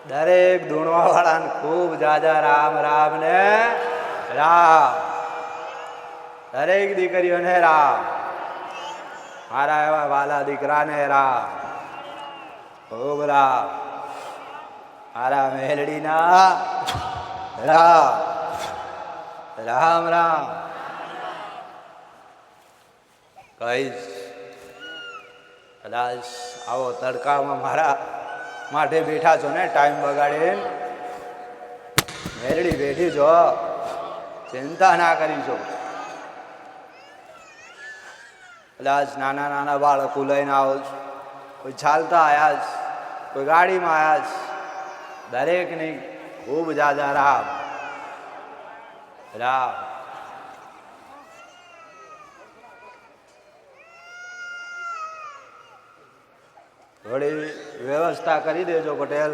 દરેક ધૂણવા વાળાને ખૂબ જાજા રામ રામ ને રામ. દરેક દીકરીઓને રામ. મારા એવા વાલા દીકરાને રામ, ખૂબ રામ. મારા મેલડીના રામ રામ રામ. કહીશ કદાચ આવો તડકામાં મારા માટે બેઠા છો ને, ટાઈમ બગાડીને. મેલડી બેઠી છો, ચિંતા ના કરીશો. કદાચ નાના નાના બાળકો લઈને આવો છો, કોઈ ચાલતા આવ્યા છે, કોઈ ગાડીમાં આવ્યા છે. દરેકની ખૂબ જાજા રામ રામ. થોડી વ્યવસ્થા કરી દેજો પટેલ,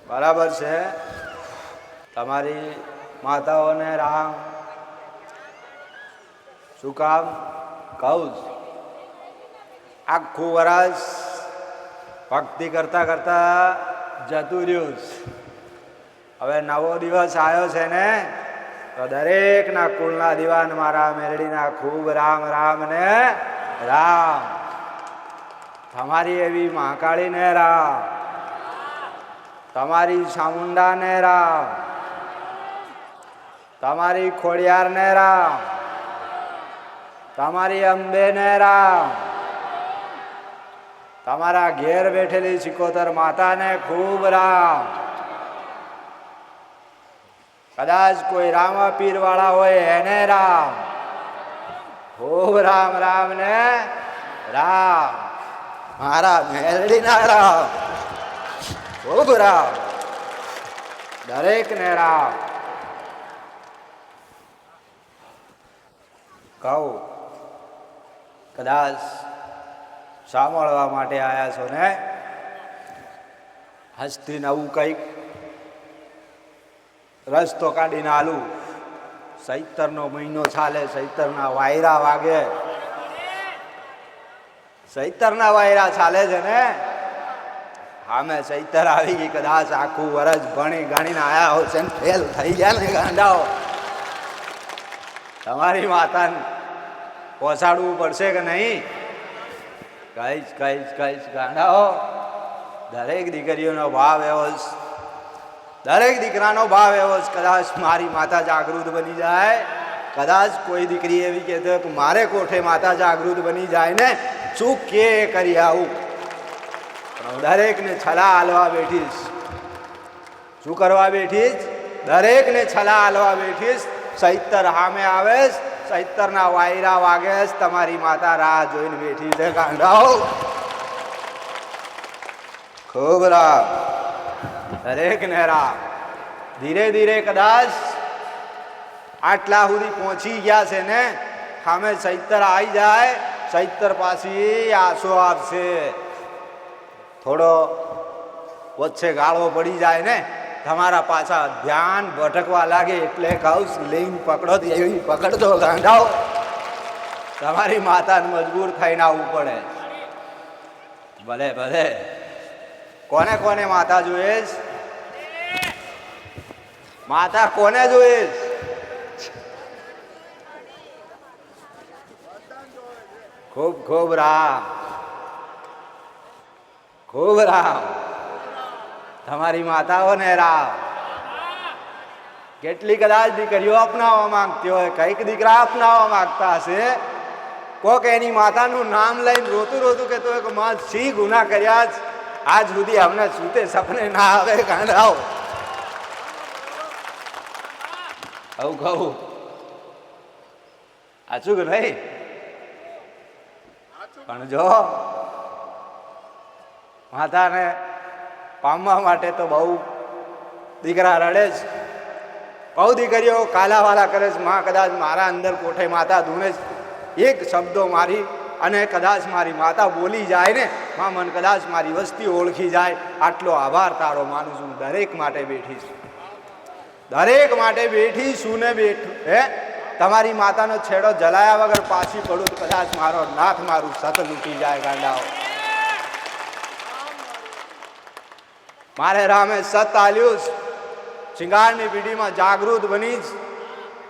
બરાબર છે? તમારી માતાઓને રામ. શું કામ કહું? આખું વરસ ભક્તિ કરતા કરતા જતું રહ્યું. હવે નવો દિવસ આવ્યો છે ને, તો દરેકના કુળના દીવાન મારા મેરડીના ખૂબ રામ રામ ને રામ. તમારી એવી મહાકાળીને રામ, તમારી ચામુંડાને રામ, તમારી ખોડિયારને રામ, તમારી અંબેને રામ, તમારા ઘેર બેઠેલી સિકોતર માતાને ખૂબ રામ. કદાચ કોઈ રામા પીર વાળા હોય એને રામ, ખૂબ રામ રામ ને રામ. મારા મેલડીના રામ, ખૂબ રામ. દરેકને રામ. કહું કદાચ સાંભળવા માટે આવ્યા છો ને, હસતી નવું કંઈક રસ્તો કાઢીને આલું. ચૈતરનો મહિનો ચાલે, ચૈતરના વાયરા વાગે, ચૈતરના વાયરા ચાલે છે ને. સામે ચૈતર આવી ગઈ, કદાચ આખું વરસ ભણી ગણીને આયા હો છે, ફેલ થઈ ગયા ને ગાંડાઓ. તમારી માતાને પહોંચાડવું પડશે કે નહીં? કહીશ કહીશ કહીશ ગાંડાઓ. દરેક દીકરીઓનો ભાવ એવો જ, દરેક દીકરાનો ભાવ એવો જ. કદાચ મારી માતા જાગૃત બની જાય, કદાચ કોઈ દીકરી એવી કહેતો કે મારે કોઠે માતા જાગૃત બની જાય ને, શું કે કરી આવું. દરેકને છલા હાલવા બેઠીશ. શું કરવા બેઠીશ? દરેકને છલા હાલવા બેઠીશ. ચૈતર સામે આવેશ, ચૈતરના વાયરા વાગેશ, તમારી માતા રાહ જોઈને બેઠી છે ગાંડાઓ. ખૂબ રામ. દરેકને રામ. ધીરે ધીરે કદાચ આટલા સુધી પહોંચી ગયા છે ને, સામે ચૈતર આવી જાય, ચૈતર પાછી આંસુ આપશે. થોડો વચ્ચે ગાળો પડી જાય ને, તમારા પાછા ધ્યાન ભટકવા લાગે, એટલે કહું લિંગ પકડો એવી પકડજો ગાંડાઓ. તમારી માતાને મજબૂર થઈને આવવું પડે. ભલે ભલે. કોને કોને માતા જોઈએ? માતા કોને જોઈએ? ખૂબ ખૂબ રામ, ખૂબ રામ. તમારી માતાઓને રામ. કેટલી કદાચ દીકરીઓ અપનાવવા માંગતી હોય, કઈક દીકરા અપનાવવા માંગતા હશે. કોક એની માતાનું નામ લઈને રોતું રોતું કહેતો હોય કે માં સી ગુના કર્યા આજ સુધી અમને સૂતે સપને ના આવે ગાંડાઓ. આવું કહું આચું કે નહીં? પણ જો માતાને પામવા માટે તો બહુ દીકરા રડે જ, બહુ દીકરીઓ કાલાવાલા કરે છે. માં કદાચ મારા અંદર કોઠે માતા ધૂણે એક શબ્દો મારી અને કદાચ મારી માતા બોલી જાય ને, માં મને કદાચ મારી વસ્તી ઓળખી જાય, આટલો આભાર તારો માનું છું. દરેક માટે બેઠી છું, દરેક માટે બેઠી છું ને બેઠું. હે તમારી માતાનો છેડો જલાયા વગર પાછી પડું તો કદાચ મારો નાથ મારું સત લૂટી જાય ગાંડાઓ. મારે રામે સત આલ્યું, શિંગારની પીઢીમાં જાગૃત બની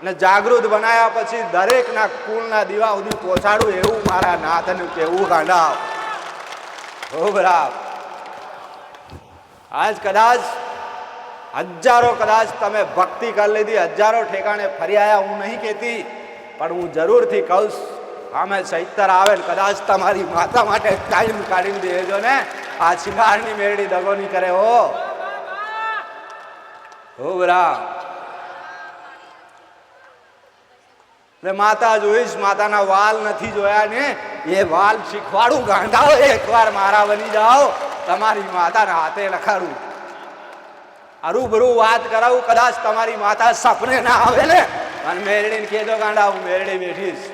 ને જાગૃત બનાયા પછી દરેકના કુળના દીવા સુધી પહોંચાડું એવું મારા નાથનું કેવું ગાંડા. હો બરાબર. આજ કદાચ હજારો કદાચ તમે ભક્તિ કરી લીધી, હજારો ઠેકાણે ફરી આવ્યા, હું નહીં કહેતી, પણ હું જરૂરથી કહું, આમે ચૈતર આવે ને કદાચ તમારી માતા માટે ટાઈમ કાઢીને દેજો ને. આ શિંગારની મેરડી દગો નહીં કરે. હો બરા. એટલે માતા જોઈશ, માતાના વાલ નથી જોયા ને, એ વાલ શીખવાડું ગાંધાઓ, એકવાર મારા બની જાઓ, તમારી માતાના હાથે લખાડું, અરૂબરૂ વાત કરાવું, કદાચ તમારી માતા સપને ના આવે ને, અને મેરડીને કહેજો ગાંડા હું મેરડી બેઠીશ.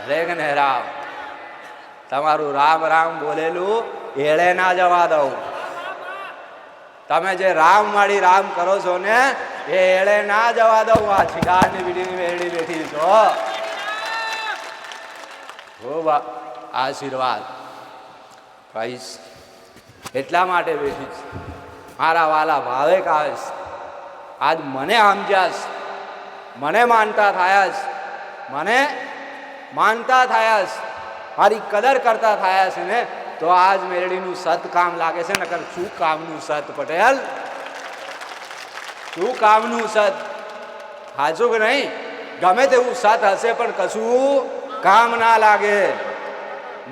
દરેક ને રામ, તમારું રામ રામ બોલેલું એળે ના જવા દઉં. તમે જે રામ વાળી રામ કરો છો ને એ એળે ના જવા દઉં. આ શિંગારની પીઢીની મેરડી બેઠી છો. આશીર્વાદ કહીશ એટલા માટે બેઠી છે. મારા વાલા ભાવે કાવેશ, આજ મને સમજ્યાસ, મને માનતા થયાસ, મને માનતા થયાસ, મારી કદર કરતા થયા છે ને, તો આજ મેરડીનું સત કામ લાગે છે. નકર શું કામનું સત પટેલ, શું કામનું સત? હાચું કે નહીં? ગમે તેવું સત હશે પણ કશું કામ ના લાગે.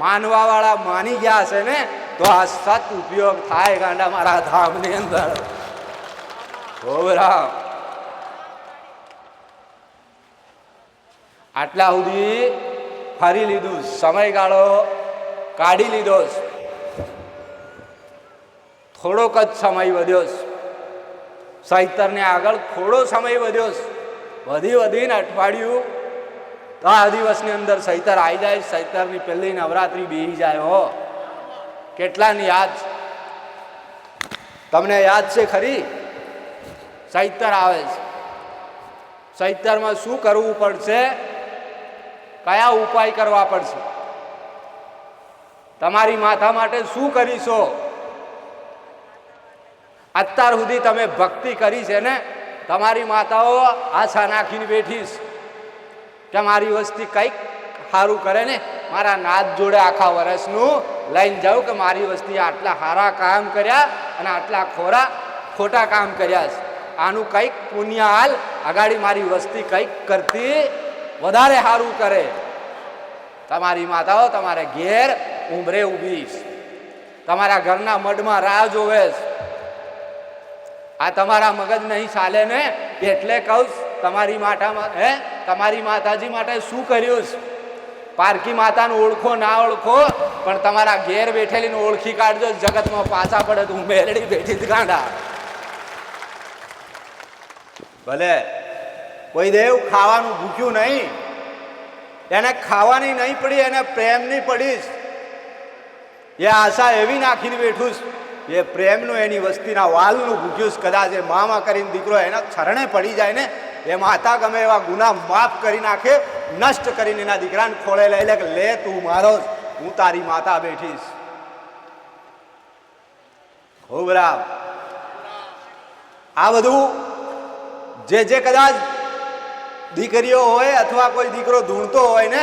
માનવા વાળા માની ગયા છે ને તો આ સત ઉપયોગ થાય ગાંડા મારા ધામની અંદર. હોરા આટલા સુધી ફરી લીધું, સમયગાળો કાઢી લીધો, થોડોક જ સમય વધ્યો, ચૈતરને આગળ થોડો સમય વધ્યો, વધીને અઠવાડિયું 10 દિવસની અંદર ચૈતર આવી જાય. ચૈતરની પહેલી નવરાત્રી બેસી જાય. હો કેટલાની યાદ તમને યાદ છે ખરી? ચૈતર આવે છે, ચૈતરમાં શું કરવું પડશે, કયા ઉપાય કરવા પડશે, તમારી માતા માટે શું કરીશો? અત્યાર સુધી તમે ભક્તિ કરી છે ને, તમારી માતાઓ આશા નાખીને બેઠીશ કે મારી વસ્તી કંઈક સારું કરે ને, મારા નાથ જોડે આખા વર્ષનું લઈને જાઉં કે મારી વસ્તી આટલા સારા કામ કર્યા અને આટલા ખોટા કામ કર્યા છે, આનું કંઈક પુણ્ય હાલ, આગાડી મારી વસ્તી કંઈક કરતી વધારે સારું કરે. તમારી માતાઓ તમારે ઘેર ઉંબરે ઊભી, તમારા ઘરના મઢમાં રાહ જોવે. આ તમારા મગજ નહીં ચાલે ને એટલે કહું, તમારી તમારી માતાજી માટે શું કર્યું? પારકી માતાને ઓળખો ના ઓળખો પણ તમારા ઘેર બેઠેલીને ઓળખી કાઢજો. જગતમાં પાછા પડે તો હું મેરડી બેઠી જ ગાંડા. ભલે કોઈ દેવ ખાવાનું ભૂખ્યું નહીં, એને ખાવાની નહીં પડી, એને પ્રેમની પડી. એ આશા એવી નાખીને બેઠું, એ પ્રેમનું એની વસ્તીના વાલનું ભૂખ્યું. કદાચ એ મામા કરીને દીકરો એના ચરણે પડી જાય ને, એ માતા ગમે એવા ગુના માફ કરી નાખે, નષ્ટ કરીને એના દીકરાને ખોળે લઈ લે કે લે તું મારો, હું તારી માતા બેઠીશ. ખૂબ બરાબર. આ બધું જે કદાચ દીકરીઓ હોય અથવા કોઈ દીકરો ધૂણતો હોય ને,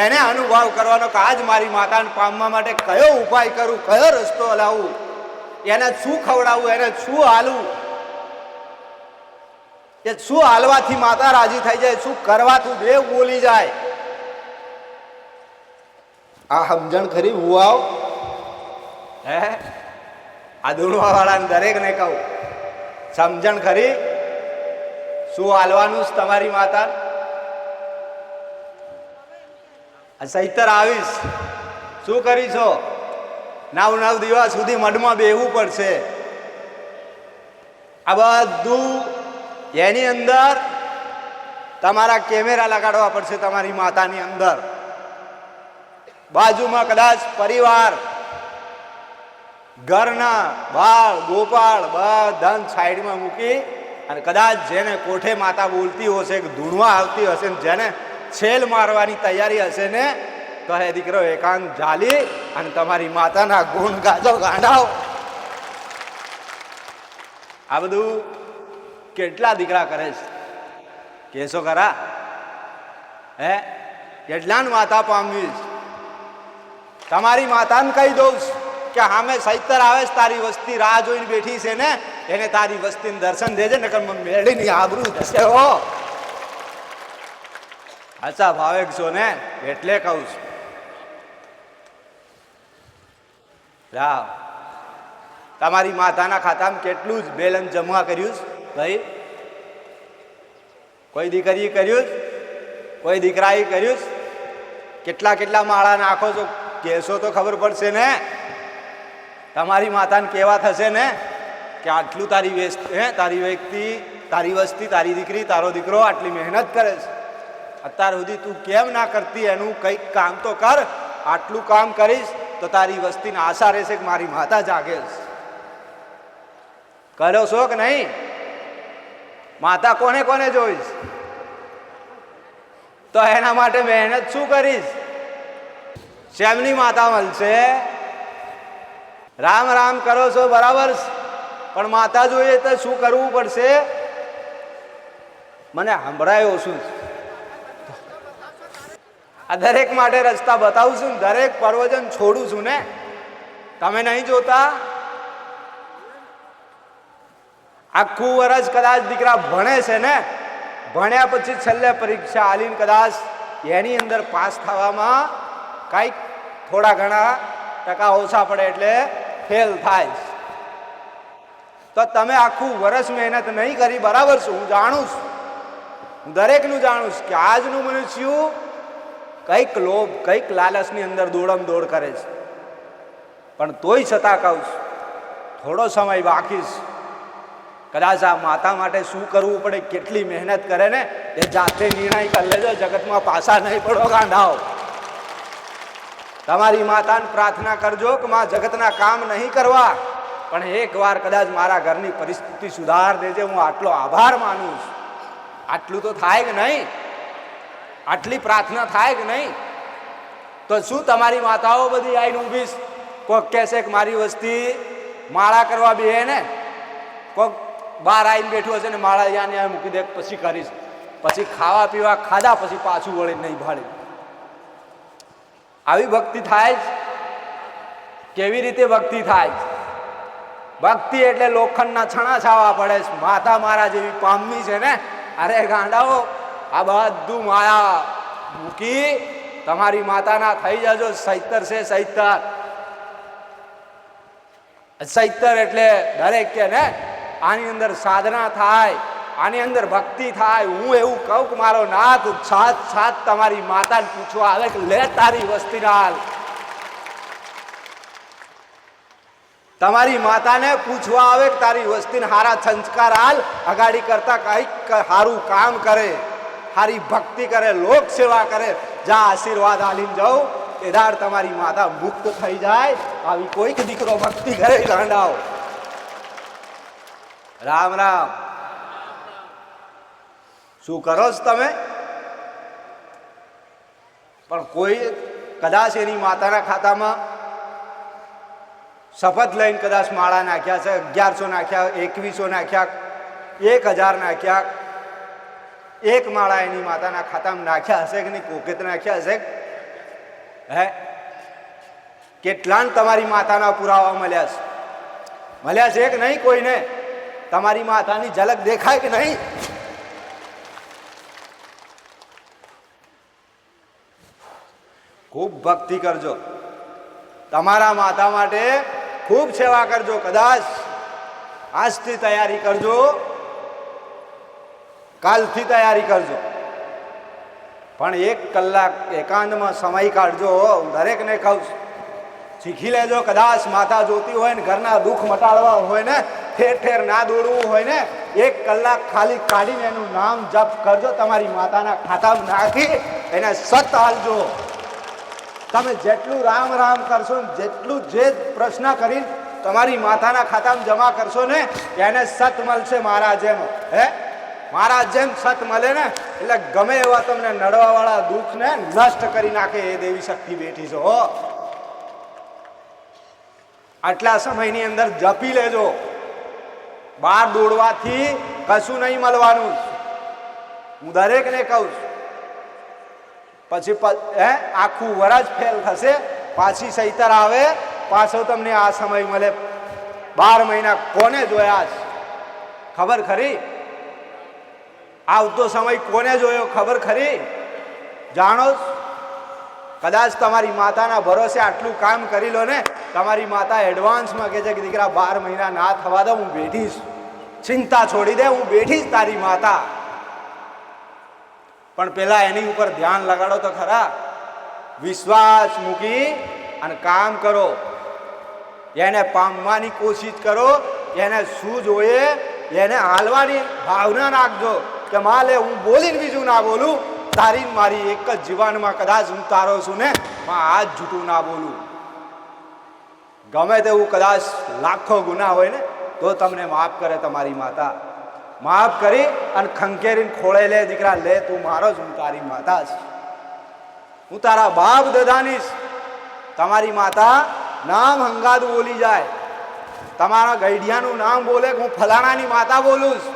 એને અનુભવ કરવાનો કે આજ મારી માતાને પામવા માટે કયો ઉપાય કરું, કયો રસ્તો હલાવું, એને શું ખવડાવવું, એને શું હાલવું, એ શું હાલવાથી માતા રાજી થઈ જાય, શું કરવાથી દેવ બોલી જાય. આ સમજણ ખરી? હું આવ હે આ ધૂણવા વાળાને દરેકને કહું, સમજણ ખરી? શું હાલવાનું તમારી માતા? ચૈતર આવીશ, શું કરીશો? 9 દિવસ સુધી મઢમાં બેહવું પડશે. આ બધું એની અંદર તમારા કેમેરા લગાડવા પડશે. તમારી માતાની અંદર બાજુમાં કદાચ પરિવાર, ઘરના બાળ ગોપાળ બધાને સાઈડમાં મૂકી અને કદાચ જેને કોઠે માતા બોલતી હશે, ધૂણવા આવતી હશે, જેને છેલ મારવાની તૈયારી હશે ને, તો હે દીકરો એકાંત જાલી અને તમારી માતાના ગુણ ગાજો ગાંડાઓ. આ બધું કેટલા દીકરા કરે છે કેસો ખરા? હે કેટલાને માતા પામવી? તમારી માતાને કહી દઉં કે સામે સૈતર આવે છે, તારી વસ્તી રાહ જોઈને બેઠી છે ને, એને તારી વસ્તીને દર્શન દેજે ને, મેળીની આબરૂ થશે હો. અચ્છા ભાવે છો ને એટલે કહું છું. રાવ તમારી માતાના ખાતામાં કેટલું જ બેલેન્સ જમા કર્યું ભાઈ? કોઈ દીકરીએ કર્યું? કોઈ દીકરાએ કર્યું? કેટલા કેટલા માળા નાખો છો કેસો તો ખબર પડશે ને. તમારી માતાને કેવા થશે ને કે આટલું તારી વ્યક્તિ, તારી વસ્તી, તારી દીકરી, તારો દીકરો આટલી મહેનત કરે છે, અત્યાર સુધી તું કેમ ના કરતી? એનું કંઈક કામ તો કર. આટલું કામ કરીશ તો તારી વસ્તીને આશા રહેશે કે મારી માતા જાગે છે. કરો છો કે નહીં? માતા કોને કોને જોઈશ? તો એના માટે મહેનત શું કરીશ? શેમની માતા મળશે? રામ રામ કરો છો બરાબર, પણ માતા જોઈએ તો શું કરવું પડશે? મને સંભળાયો શું? આ દરેક માટે રસ્તા બતાવું છું, દરેક પ્રવચન છોડું છું ને. તમે નહીં જોતા? આખું વર્ષ કદાચ દીકરા ભણે છે ને, ભણ્યા પછી છેલ્લે પરીક્ષા આલીને કદાચ એની અંદર પાસ થવામાં કંઈક થોડા ઘણા ટકા ઓછા પડે એટલે ફેલ થાય. તો તમે આખું વર્ષ મહેનત નહીં કરી, બરાબર છે, હું જાણું છું, હું દરેકનું જાણું છું કે આજનું મનુષ્ય કંઈક લોભ, કંઈક લાલચની અંદર દોડમ દોડ કરે છે. પણ તોય છતાં કહું છું, થોડો સમય બાકી છે. કદાચ આ માતા માટે શું કરવું પડે, કેટલી મહેનત કરે ને, એ જાતે નિર્ણય કરી લેજો. જગતમાં પાછા નહીં પડો ગાંડાઓ. તમારી માતાને પ્રાર્થના કરજો કે માં જગતના કામ નહીં કરવા, પણ એકવાર કદાચ મારા ઘરની પરિસ્થિતિ સુધાર દેજે, હું આટલો આભાર માનું છું. આટલું તો થાય કે નહીં? આટલી પ્રાર્થના થાય કે નહીં? તો શું તમારી માતાઓ બધી આવીને ઊભી? કોઈક કહેશે કે મારી વસ્તી માળા કરવા બે ને, કોઈક બહાર આવીને બેઠું હશે ને માળા યા મૂકી દે, પછી કરીશ, પછી ખાવા પીવા ખાધા પછી પાછું વળી નહીં ભાડે. આવી ભક્તિ થાય જ? કેવી રીતે ભક્તિ થાય? ભક્તિ એટલે લોખંડના છણા છાવા પડે છે. માતા મારા જેવી પામવી છે ને, અરે ગાંડાઓ, આ બધું માયા મૂકી તમારી માતાના થઈ જજો. સૈતર છે, સૈતર. સૈતર એટલે દરેક કે ને આની અંદર સાધના થાય, આની અંદર ભક્તિ થાય. હું એવું કહું કે મારો નાથ સાથ સાથ તમારી માતાને પૂછવા આવે કે લે તારી વસ્તીના હાલ. તમારી માતાને પૂછવા આવે કે તારી વસ્તીને હારા સંસ્કાર હાલ, અગાડી કરતા કંઈક સારું કામ કરે, સારી ભક્તિ કરે, લોક સેવા કરે. જ્યાં આશીર્વાદ આલીને જાઉં એદાર તમારી માતા મુક્ત થઈ જાય. આવી કોઈક દીકરો ભક્તિ કરે ગાંડાઓ. રામ રામ. શું કરો છો તમે? પણ કોઈ કદાચ એની માતાના ખાતામાં શપથ લઈને કદાચ માળા નાખ્યા છે, 1100 નાખ્યા, 2100 નાખ્યા, 1000 નાખ્યા, એક માળા એની માતાના ખાતામાં નાખ્યા હશે કે નહીં? કોકેત નાખ્યા હશે? હે કેટલાને તમારી માતાના પુરાવા મળ્યા છે? મળ્યા છે કે નહીં? કોઈને તમારી માતાની ઝલક દેખાય કે નહીં? ખૂબ ભક્તિ કરજો, તમારા માતા માટે ખૂબ સેવા કરજો. કદાચ આજથી તૈયારી કરજો, કાલથી તૈયારી કરજો, પણ 1 કલાક એકાંતમાં સમય કાઢજો. દરેકને કહું, શીખી લેજો. કદાચ માતા જોતી હોય ને, ઘરના દુઃખ મટાડવા હોય ને, ઠેર ઠેર ના દોડવું હોય ને, 1 કલાક ખાલી કાઢીને એનું નામ જપ કરજો. તમારી માતાના ખાતામાં નાખી એને સત હાલજો. તમે જેટલું રામ રામ કરશો, જેટલું જે પ્રશ્ન કરીને તમારી માતાના ખાતામાં જમા કરશો ને એને સત મળશે મારા જેમ. હે મારા જેમ સત મળે ને એટલે ગમે એવા તમને નડવાવાળા દુઃખને નષ્ટ કરી નાખે એ દેવી શક્તિ બેઠી છે. હો આટલા સમયની અંદર જપી લેજો. બહાર દોડવાથી કશું નહીં મળવાનું. હું દરેકને કહું પછી આખું વરસ ફેલ થશે, પાછી સૈતર આવે, પાછો તમને આ સમય મળે. 12 મહિના કોને જોયા ખબર ખરી? આવતો સમય કોને જોયો ખબર ખરી? જાણો? કદાચ તમારી માતાના ભરોસે આટલું કામ કરી લો ને, તમારી માતા એડવાન્સમાં કહે છે કે દીકરા 12 મહિના ના થવા દો, હું બેઠીશ, ચિંતા છોડી દે, હું બેઠીશ તારી માતા. પણ પેલા એની ઉપર ધ્યાન લગાડો તો ખરા. વિશ્વાસ મૂકી અને કામ કરો. એને પામવાની કોશિશ કરો. એને શું જોઈએ એને હાલવાની ભાવના નાખજો કે માં લે, હું બોલીને બીજું ના બોલું, તારી મારી એક જ જીવનમાં કદાચ હું તારો છું ને, માં આજ જૂઠું ના બોલું. ગમે તેવું કદાચ લાખો ગુના હોય ને તો તમને માફ કરે તમારી માતા. માફ કરી અને ખંખેરીને ખોળે લે, દીકરા લે, તું મારો જ, હું તારી માતા છું, હું તારા બાપ દાદાની. તમારી માતા નામ હંગાદ બોલી જાય, તમારા ગઈડિયાનું નામ બોલે કે હું ફલાણાની માતા બોલું છું,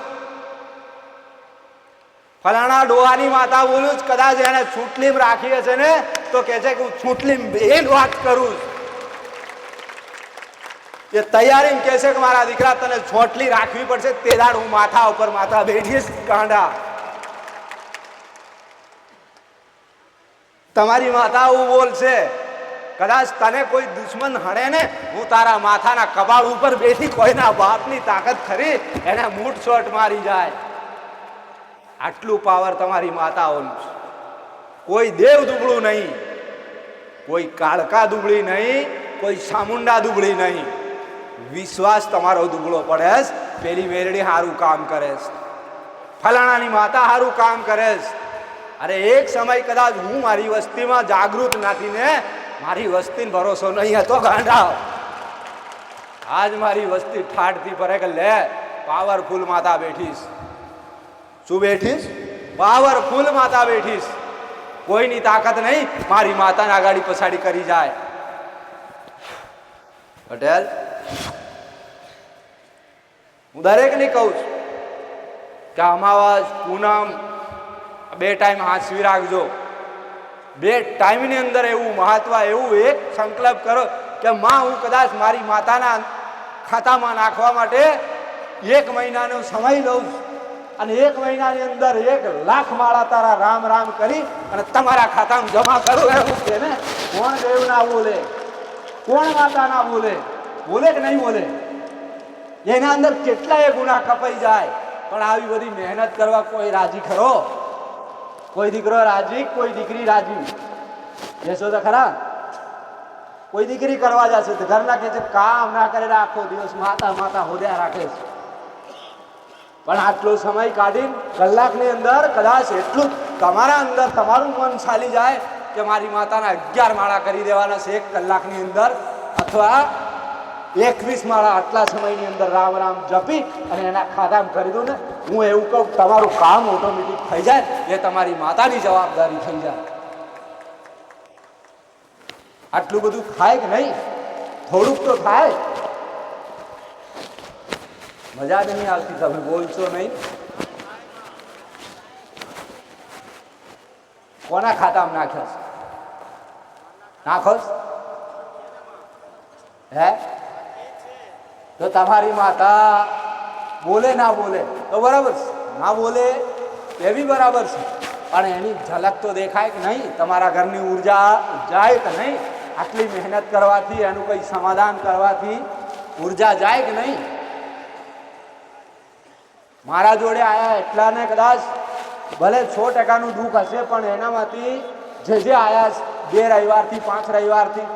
ફલાણા ડોહાની માતા બોલું છું. કદાચ એને છૂટલીમ રાખી હશે ને તો કહે છે કે હું છૂટલીમ એ વાત કરું છું. એ તૈયારી કહે છે કે મારા દીકરા તને છોટલી રાખવી પડશે, તે દાડ હું માથા ઉપર માથા બેઠીશ. કાંડા તમારી માતા એવું બોલશે. કદાચ તને કોઈ દુશ્મન હણે ને, હું તારા માથાના કપાળ ઉપર બેઠી, કોઈના બાપની તાકાત ખરી એને મૂઠ શોટ મારી જાય. આટલું પાવર તમારી માતાઓનું છે. કોઈ દેવ દુબળું નહીં, કોઈ કાળકા દુબળી નહીં, કોઈ ચામુંડા દુબળી નહીં. વિશ્વાસ તમારો દુબળો પડે છે. પેલી મેરડી સારું કામ કરે છે, ફલાણાની માતા સારું કામ કરે છે. અરે એક સમય કદાચ હું મારી વસ્તીમાં જાગૃત નથી ને, મારી વસ્તીને ભરોસો નહીં હતો ગાંડા. આજ મારી વસ્તી ઠાઠથી ફરે કે લે, પાવરફુલ માતા બેઠીશ. શું બેઠીશ? પાવરફુલ માતા બેઠીશ. કોઈની તાકાત નહીં મારી માતાને આગાડી પછાડી કરી જાય. પટેલ, હું દરેકને કહું છું કે અમાવાસ પૂનમ 2 ટાઈમ હાંસવી રાખજો. 2 ટાઈમની અંદર એવું મહત્વ, એવું એક સંકલ્પ કરો કે માં હું કદાચ મારી માતાના ખાતામાં નાખવા માટે 1 મહિનાનો સમય લઉં છું અને 1 મહિનાની અંદર 1 લાખ માળા તારા રામ રામ કરી અને તમારા ખાતામાં જમા કરું. એવું છે ને? કોણ દેવ ના બોલે? કોણ માતા ના બોલે? બોલે કે નહીં બોલે? એના અંદર કેટલાય ગુના કપાઈ જાય. પણ આવી બધી મહેનત કરવા કોઈ રાજી ખરો? કોઈ દીકરો રાજી, કોઈ દીકરી રાજી? બેસો તો ખરા. કોઈ દીકરી કરવા જશે તો ઘરના કહે છે કામ ના કરે, આખો દિવસ માતા માતા હોદ્યા રાખે છે. પણ આટલો સમય કાઢીને કલાકની અંદર કદાચ એટલું તમારા અંદર તમારું મન ચાલી જાય કે મારી માતાના 11 માળા કરી દેવાના છે 1 કલાકની અંદર, અથવા 21 માળા આટલા સમયની અંદર રામ રામ જપી અને એના ખાતામાં કરી દઉં ને, હું એવું કહું તમારું કામ ઓટોમેટિક થઈ જાય. એ તમારી માતાની જવાબદારી થઈ જાય. આટલું બધું થાય કે નહીં? થોડુંક તો થાય. મજા નહીં આવતી? તમે બોલશો નહીં. કોના ખાતામાં નાખ્યો છે? નાખો હે? તો તમારી માતા બોલે ના બોલે તો બરાબર છે, ના બોલે એ બી બરાબર છે, પણ એની ઝલક તો દેખાય કે નહીં? તમારા ઘરની ઉર્જા જાય કે નહીં? આટલી મહેનત કરવાથી, એનું કંઈ સમાધાન કરવાથી ઉર્જા જાય કે નહીં? મારા જોડે આયા એટલાને કદાચ ભલે 100% દુઃખ હશે, પણ એનામાંથી જે આયા 2 રવિવારથી 5 રવિવારથી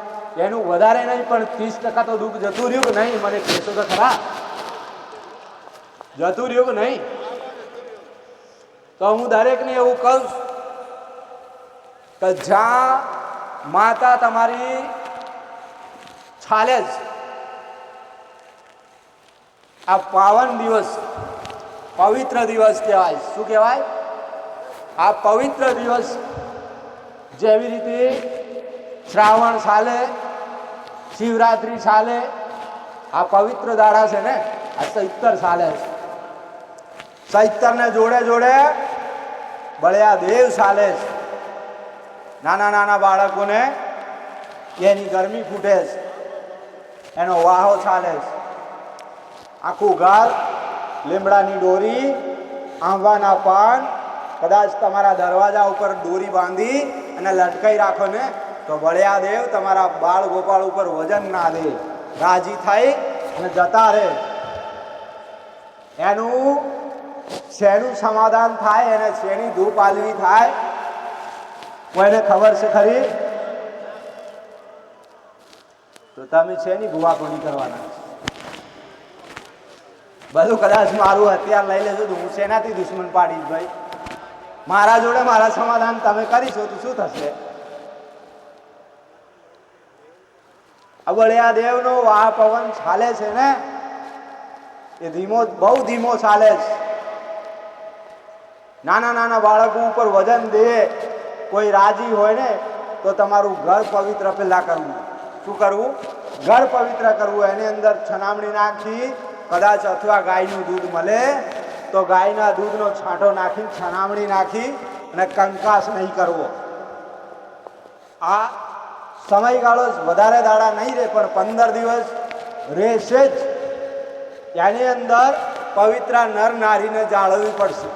એનું વધારે નહીં, પણ 30% તો દુઃખ જતું રહ્યું કે નહીં? મને કહેશો તો ખરા. જતું રહ્યું કે નહીં? તો હું દરેકને એવું કહું કે જ્યાં માતા તમારી ચાલે જ આ પાવન દિવસ, પવિત્ર દિવસ કહેવાય. શું કહેવાય? આ પવિત્ર દિવસ. જેવી રીતે શ્રાવણ ચાલે, શિવરાત્રિ ચાલે, આ પવિત્ર દાડા છે ને, આ ચૈતર ચાલે છે. ચૈતરને જોડે જોડે બળ્યા દેવ ચાલે છે. નાના નાના બાળકોને એની ગરમી ફૂટે છે, એનો વાહો ચાલે છે. આખું ઘર લીમડાની દોરી, આંબાના પાન, કદાચ તમારા દરવાજા ઉપર દોરી બાંધી અને લટકાઈ રાખો ને તો બળ્યા દેવ તમારા બાળ ગોપાળ ઉપર વજન ના દે, રાજી થઈ અને જતા રહે. એનું શેનું સમાધાન થાય, એને શેની ધૂપ આલવી થાય, કોઈને ખબર છે ખરી? તો તમે શેની ભૂવાપણી કરવાના? બધું કદાચ મારું હથિયાર લઈ લેજો તો હું શેનાથી દુશ્મન પાડીશ ભાઈ? મારા જોડે મારા સમાધાન તમે કરીશો તો શું થશે? બળ્યા દેવનો વાહ પવન ચાલે છે ને, એ ધીમો, બહુ ધીમો ચાલે છે. નાના નાના બાળકો ઉપર વજન દે, કોઈ રાજી હોય ને તો તમારું ઘર પવિત્ર પેલા કરવું. શું કરવું? ઘર પવિત્ર કરવું. એની અંદર છનામણી નાખી, કદાચ અથવા ગાયનું દૂધ મળે તો ગાયના દૂધનો છાંટો નાખી, છનામણી નાખી અને કંકાસ નહીં કરવો. આ સમયગાળો વધારે દાડા નહીં રહે, પણ 15 દિવસ રહેશે જ. એની અંદર પવિત્ર નર નારીને જાળવવી પડશે.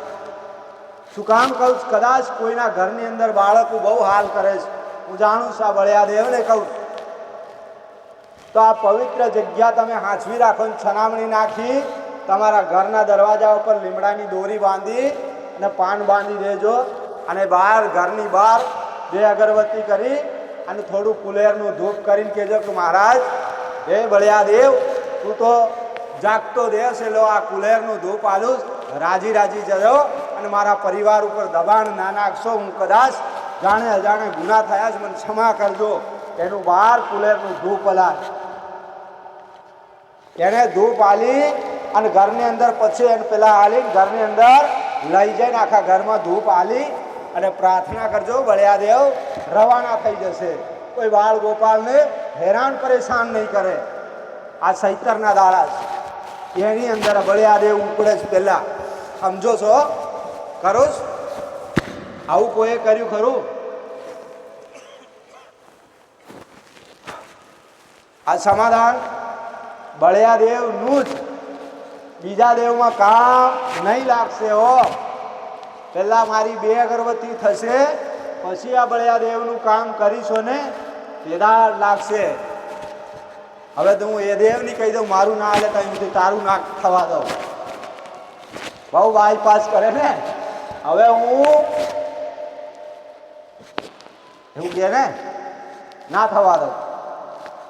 શું કામ કહું? કદાચ કોઈના ઘરની અંદર બાળકો બહુ હાલ કરે છે, હું જાણું છું. આ બળ્યા દેવને કહું તો આ પવિત્ર જગ્યા તમે હાંચવી રાખો, છનામણી નાખી, તમારા ઘરના દરવાજા ઉપર લીમડાની દોરી બાંધી અને પાન બાંધી દેજો. અને બહાર, ઘરની બહાર 2 અગરબત્તી કરી અને થોડું કુલેરનું ધૂપ કરીને કહેજો કે મહારાજ, હે બળ્યા દેવ, તું તો જાગતો દેવ છે, લો આ કુલેરનું ધૂપ આલું, રાજી રાજી જજો અને મારા પરિવાર ઉપર દબાણ ના નાખશો. હું કદાચ જાણે અજાણે ગુના થયા છે, મને ક્ષમા કરજો. એનું બહાર કુલેરનું ધૂપ અલાય, એને ધૂપ આલી અને ઘરની અંદર પછી એને પેલા આલી ઘરની અંદર લઈ જઈને આખા ઘરમાં ધૂપ આલી અને પ્રાર્થના કરજો. બળ્યા દેવ રવાના થઈ જશે, કોઈ બાળ ગોપાલને હેરાન પરેશાન નહીં કરે. આ ચૈતરના દાડા છે, એની અંદર બળ્યા દેવ ઉપડે છે. પેલા સમજો છો? કરો છો? આવું કોઈ કર્યું ખરું? આ સમાધાન બળ્યા દેવનું જ, બીજા દેવમાં કામ નહીં લાગશે. હો, પેલા મારી 2 અગરબત્તી થશે, પછી આ બળ્યા દેવનું કામ કરીશો ને તેદાર લાગશે. હવે તો હું એ દેવની કહી દઉં, મારું ના હાલે તો તારું ના થવા દઉં. બહુ બાયપાસ કરે ને. હવે હું એવું કે ને, ના થવા દઉં.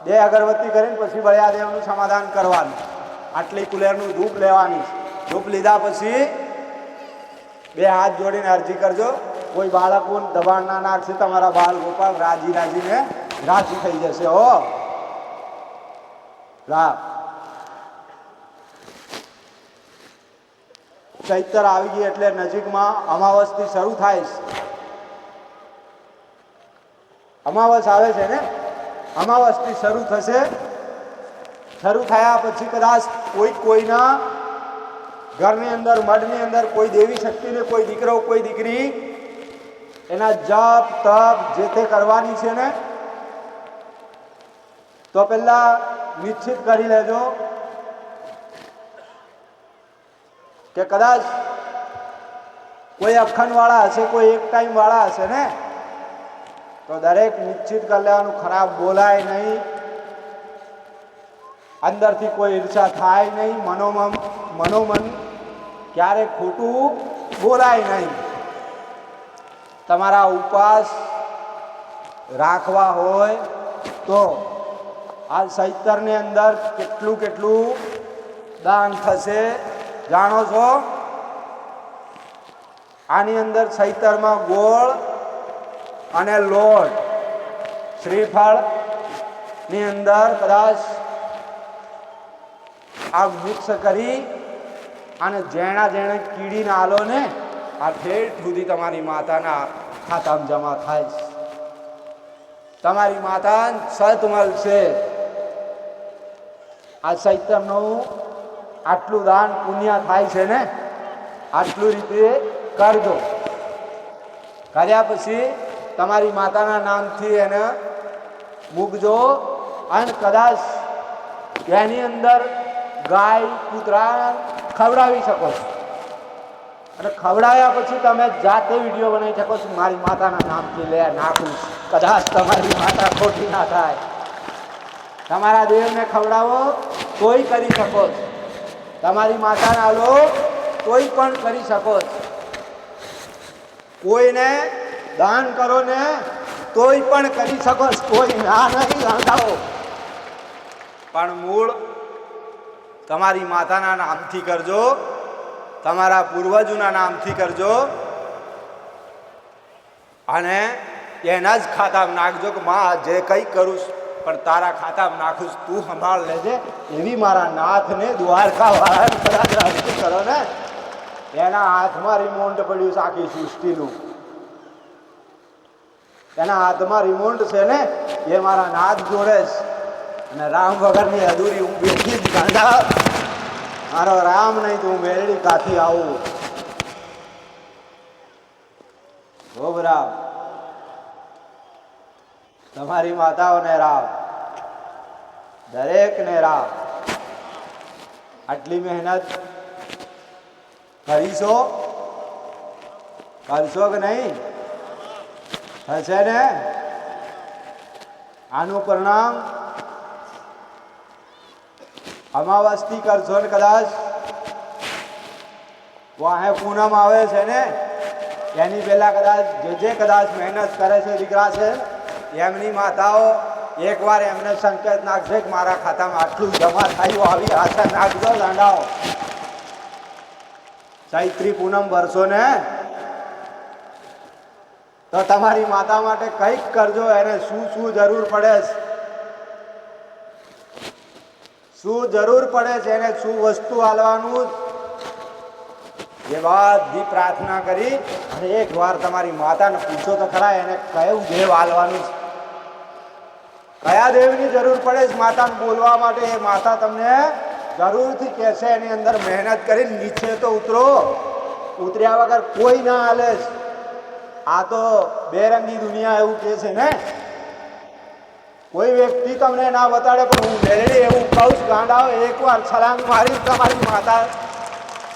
2 અગરબત્તી કરીને પછી બળ્યા દેવનું સમાધાન કરવાનું. આટલી કુલેરનું ધૂપ લેવાની. ધૂપ લીધા પછી 2 હાથ જોડીને અરજી કરજો, કોઈ બાળકો દબાણ ના નાખશે, તમારા બાળ ગોપાલ રાજી રાજીને રાજી થઈ જશે. હો, ચૈતર આવી ગઈ એટલે નજીકમાં અમાવસથી શરૂ થાય છે. અમાવસ આવે છે ને, અમાવસથી શરૂ થશે. શરૂ થયા પછી કદાચ કોઈના ઘરની અંદર, મઢની અંદર કોઈ દેવી શક્તિને, કોઈ દીકરો, કોઈ દીકરી, એના જપ તપ જે તે કરવાની છે ને, તો પેલા નિશ્ચિત કરી લેજો કે કદાચ કોઈ અખંડવાળા હશે, કોઈ એક ટાઈમ વાળા હશે ને, તો દરેક નિશ્ચિત કરી લેવાનું. ખરાબ બોલાય નહીં, અંદરથી કોઈ ઈર્ષા થાય નહીં, મનોમન ક્યારેક ખોટું બોલાય નહીં. તમારા ઉપવાસ રાખવા હોય તો આ ચૈતરની અંદર કેટલું દાન થશે જાણો છો? આની અંદર ચૈતરમાં ગોળ અને લોટ, શ્રીફળ ની અંદર કદાચ આ મિક્સ કરી અને જેણા જેણે કીડીને આલો ને આ ઠેઠ સુધી તમારી માતાના ખાતામાં જમા થાય છે. તમારી માતા સત મળશે. આ ચૈતરનું આટલું દાન પુણ્ય થાય છે ને, આટલું રીતે કરજો. કર્યા પછી તમારી માતાના નામથી એને મૂકજો અને કદાચ એની અંદર ગાય કૂતરા ખવડાવી શકો છો. અને ખવડાવ્યા પછી તમે જાતે વિડીયો બનાવી શકો છો, મારી માતાના નામથી લે નાખું. કદાચ તમારી માતા ખોટી ના થાય. તમારા દેવને ખવડાવો તોય કરી શકો છો, તમારી માતાના લો તોય પણ કરી શકો છો. કોઈને દાન કરો ને તોય પણ કરી શકો છો, કોઈ ના નહીં ગાંડાઓ. પણ મૂળ તમારી માતાના નામથી કરજો, તમારા પૂર્વજોના નામથી કરજો અને એના જ ખાતામાં નાખજો કે માં જે કંઈ કરું પણ તારા ખાતામાં નાખું, તું સંભાળ લેજે. એવી મારા નાથને દ્વારકા વાળાને કદાચ રાજી કરો ને, એના હાથમાં રિમોટ પડ્યું છે આખી સૃષ્ટિનું. એના હાથમાં રિમોટ છે ને, એ મારા નાથ જોડે છે. અને રામ વગરની અધૂરી હું બેઠી જ ગાંડા. મારો રામ નહીં તો હું મેળડી કાથી આવું. ખૂબ રામ. તમારી માતાઓને રામ, દરેકને રામ. આટલી મહેનત કરીશો, કરશો કે નહીં? થશે ને? આનું પરિણામ અમાવસ્તી કરશો ને કદાચ વાહે પૂનમ આવે છે ને, એની પહેલા કદાચ જે કદાચ મહેનત કરે છે દીકરા છે, એમની માતાઓ એકવાર એમને સંકેત નાખશે કે મારા ખાતામાં આટલું જમા થયું, આવી આશા નાખજો દાંડાઓ. ચૈત્રી પૂનમ ભરશો ને તો તમારી માતા માટે કંઈક કરજો. એને શું શું જરૂર પડે છે, શું જરૂર પડે છે, એને શું વસ્તુ આલવાનું, એ બધી પ્રાર્થના કરી અને એકવાર તમારી માતાને પૂછો તો ખરા એને કયું દેવ આલવાનું છે, કયા દેવની જરૂર પડે છે માતાને બોલવા માટે. એ માતા તમને જરૂરથી કહેશે. એની અંદર મહેનત કરી નીચે તો ઉતરો, ઉતર્યા વગર કોઈ ના હાલે. આ તો બેરંગી દુનિયા એવું કહે છે ને, કોઈ વ્યક્તિ તમને ના બતાડે પણ હું મેળવી એવું કહું છું ગાંડાઓ, એકવાર છલાંગ મારી તમારી માતા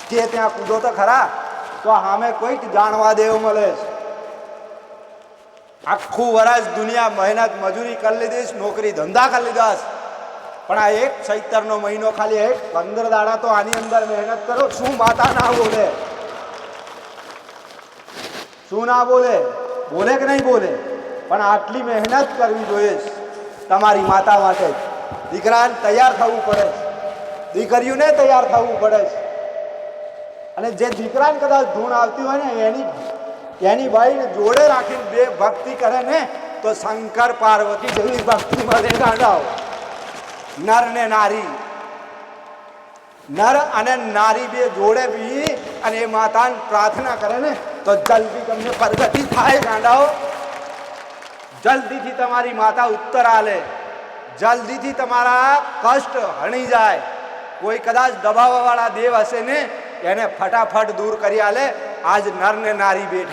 કે ત્યાં કૂદો તો ખરા, તો સામે કોઈક જાણવા દેવ મળે છે. આખું વર્ષ દુનિયા મહેનત મજૂરી કરી લીધી, નોકરી ધંધા કરી લીધા, પણ આ એક ચૈતરનો મહિનો ખાલી 15 દાડા તો આની અંદર મહેનત કરો. શું માતા ના બોલે? શું ના બોલે? બોલે કે નહીં બોલે? પણ આટલી મહેનત કરવી જોઈએ તમારી માતા માટે. દીકરાને તૈયાર થવું પડે, દીકરીઓને તૈયાર થવું પડે. અને જે દીકરાને કદાચ ધૂણ આવતી હોય ને એની ભાઈને જોડે રાખીને બે ભક્તિ કરે ને તો શંકર પાર્વતી જેવી ભક્તિ મળે ગાંડાઓ. નર ને નારી, નર અને નારી બે જોડે બી અને એ માતાને પ્રાર્થના કરે ને તો જલ્દી તમને પ્રગતિ થાય ગાંડાઓ. જલ્દીથી તમારી માતા ઉત્તર આલે, જલ્દીથી તમારા કષ્ટ હણી જાય. કોઈ કદાચ દબાવવાવાળા દેવ હશે ને એને ફટાફટ દૂર કરી આલે. આજ નર ને નારી બેઠા.